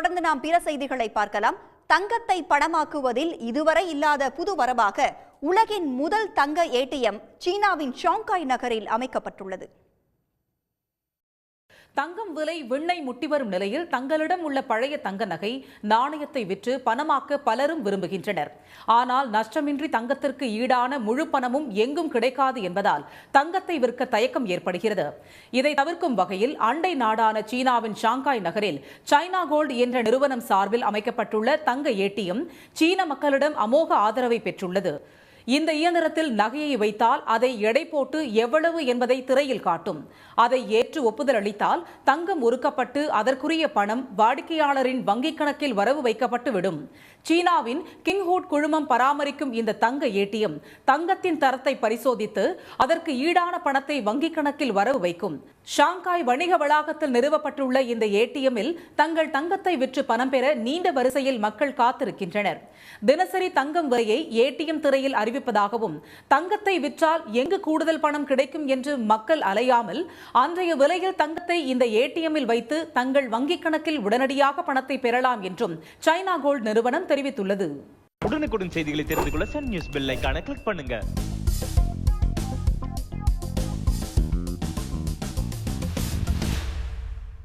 தொடர்ந்து நாம் பிற செய்திகளை பார்க்கலாம். தங்கத்தை பணமாக்குவதில் இதுவரை இல்லாத புது வரவாக உலகின் முதல் தங்க ஏடிஎம் சீனாவின் ஷாங்காய் நகரில் அமைக்கப்பட்டுள்ளது. தங்கம் விலை விண்ணை முட்டி வரும் நிலையில் தங்களிடம் உள்ள பழைய தங்க நகை நாணயத்தை விற்று பணமாக்க பலரும் விரும்புகின்றனர். ஆனால் நஷ்டமின்றி தங்கத்திற்கு ஈடான முழு பணமும் எங்கும் கிடைக்காது என்பதால் தங்கத்தை விற்க தயக்கம் ஏற்படுகிறது. இதை தவிர்க்கும் வகையில் அண்டை நாடான சீனாவின் ஷாங்காய் நகரில் சைனா கோல்டு என்ற நிறுவனம் சார்பில் அமைக்கப்பட்டுள்ள தங்க ஏடிஎம் சீன மக்களிடம் அமோக ஆதரவை பெற்றுள்ளது. இந்த இயந்திரத்தில் நகையை வைத்தால் அதை எடை போட்டு எவ்வளவு என்பதை திரையில் காட்டும். அதை ஏற்று ஒப்புதல் அளித்தால் தங்கம் உருக்கப்பட்டு அதற்குரிய பணம் வாடிக்கையாளரின் வங்கிக் கணக்கில் வரவு வைக்கப்பட்டு விடும். சீனாவின் கிங்ஹூட் குழுமம் பராமரிக்கும் இந்த தங்க ஏடிஎம் தங்கத்தின் தரத்தை பரிசோதித்து அதற்கு ஈடான பணத்தை வங்கிக் கணக்கில் வரவு வைக்கும். ஷாங்காய் வணிக வளாகத்தில் நிறுவப்பட்டுள்ள இந்த ஏடிஎம்மில் தங்கள் தங்கத்தை விற்று பணம் பெற நீண்ட வரிசையில் மக்கள் காத்திருக்கின்றனர். தினசரி தங்கம் விலையை ஏடிஎம் திரையில் அறிவிப்பதாகவும் தங்கத்தை விற்றால் எங்கு கூடுதல் பணம் கிடைக்கும் என்று மக்கள் அலையாமல் அன்றைய விலையில் தங்கத்தை இந்த ஏடிஎம்மில் வைத்து தங்கள் வங்கிக் கணக்கில் உடனடியாக பணத்தை பெறலாம் என்றும் சைனா கோல்டு நிறுவனம் தெரிவித்துள்ளது. உடனுக்குடன் செய்திகளை தெரிந்து கொள்ள சன் நியூஸ் பெல் ஐகானை கிளிக் பண்ணுங்க.